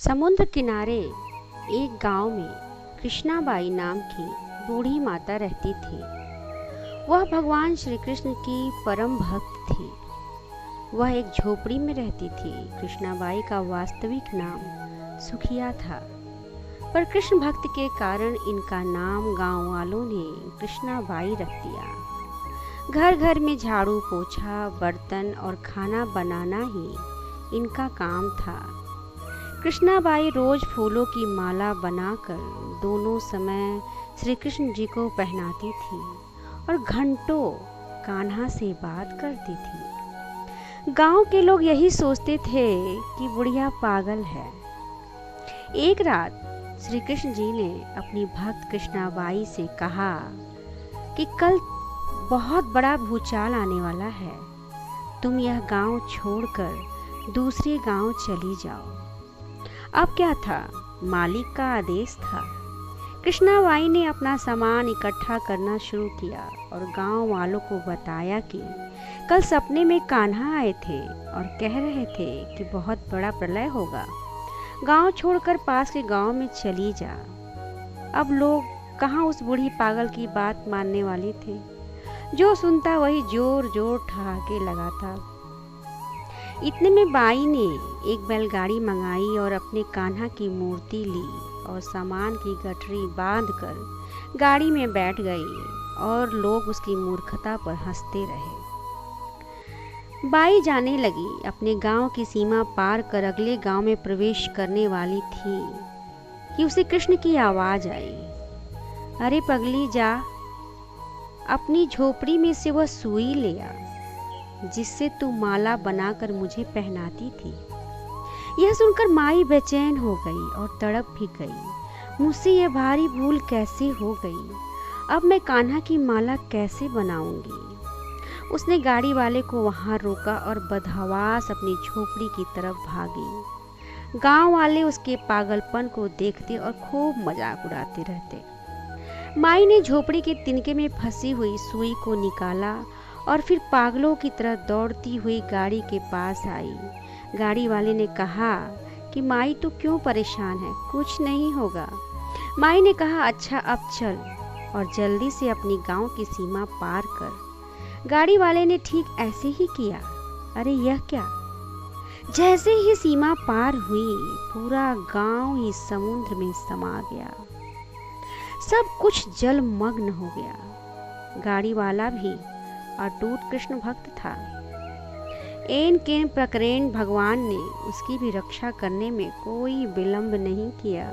समुद्र किनारे एक गांव में कृष्णाबाई नाम की बूढ़ी माता रहती थी। वह भगवान श्री कृष्ण की परम भक्त थी। वह एक झोपड़ी में रहती थी। कृष्णाबाई का वास्तविक नाम सुखिया था, पर कृष्ण भक्त के कारण इनका नाम गांव वालों ने कृष्णाबाई रख दिया। घर घर में झाड़ू पोछा, बर्तन और खाना बनाना ही इनका काम था। कृष्णाबाई रोज फूलों की माला बनाकर दोनों समय श्री कृष्ण जी को पहनाती थी और घंटों कान्हा से बात करती थी। गांव के लोग यही सोचते थे कि बुढ़िया पागल है। एक रात श्री कृष्ण जी ने अपनी भक्त कृष्णाबाई से कहा कि कल बहुत बड़ा भूचाल आने वाला है, तुम यह गांव छोड़कर दूसरे गांव चली जाओ। अब क्या था, मालिक का आदेश था। कृष्णाबाई ने अपना सामान इकट्ठा करना शुरू किया और गांव वालों को बताया कि कल सपने में कान्हा आए थे और कह रहे थे कि बहुत बड़ा प्रलय होगा, गांव छोड़कर पास के गांव में चली जा। अब लोग कहाँ उस बूढ़ी पागल की बात मानने वाले थे। जो सुनता वही जोर जोर ठहाके लगाता। इतने में बाई ने एक बैलगाड़ी मंगाई और अपने कान्हा की मूर्ति ली और सामान की गठरी बांधकर गाड़ी में बैठ गई और लोग उसकी मूर्खता पर हंसते रहे। बाई जाने लगी। अपने गांव की सीमा पार कर अगले गांव में प्रवेश करने वाली थी कि उसे कृष्ण की आवाज आई, अरे पगली जा, अपनी झोपड़ी में से वह सुई ले आ जिससे तू माला बनाकर मुझे पहनाती थी। यह सुनकर माई बेचैन हो गई और तड़प भी गई। मुझसे यह भारी भूल कैसे हो गई, अब मैं कान्हा की माला कैसे बनाऊंगी। उसने गाड़ी वाले को वहां रोका और बदहवास अपनी झोपड़ी की तरफ भागी। गांव वाले उसके पागलपन को देखते और खूब मजाक उड़ाते रहते। माई ने झोपड़ी के तिनके में फंसी हुई सुई को निकाला और फिर पागलों की तरह दौड़ती हुई गाड़ी के पास आई। गाड़ी वाले ने कहा कि माई तू क्यों परेशान है, कुछ नहीं होगा। माई ने कहा अच्छा अब चल, और जल्दी से अपनी गांव की सीमा पार कर। गाड़ी वाले ने ठीक ऐसे ही किया। अरे यह क्या, जैसे ही सीमा पार हुई पूरा गांव ही समुद्र में समा गया। सब कुछ जलमग्न हो गया। गाड़ी वाला भी अटूट कृष्ण भक्त था। एन केन प्रकरण भगवान ने उसकी भी रक्षा करने में कोई विलंब नहीं किया।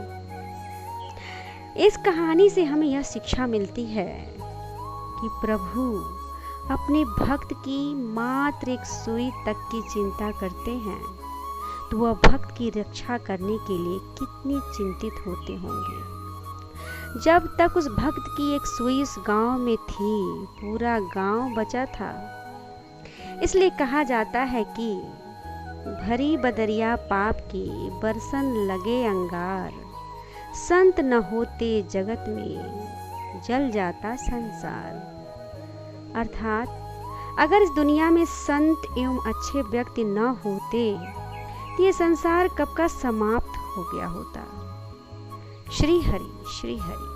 इस कहानी से हमें यह शिक्षा मिलती है कि प्रभु अपने भक्त की मात्र एक सुई तक की चिंता करते हैं तो वह भक्त की रक्षा करने के लिए कितनी चिंतित होते होंगे। जब तक उस भक्त की एक सुई इस गांव में थी, पूरा गांव बचा था। इसलिए कहा जाता है कि भरी बदरिया पाप की बरसन लगे अंगार, संत न होते जगत में जल जाता संसार। अर्थात अगर इस दुनिया में संत एवं अच्छे व्यक्ति न होते तो ये संसार कब का समाप्त हो गया होता। श्री हरि श्री हरि।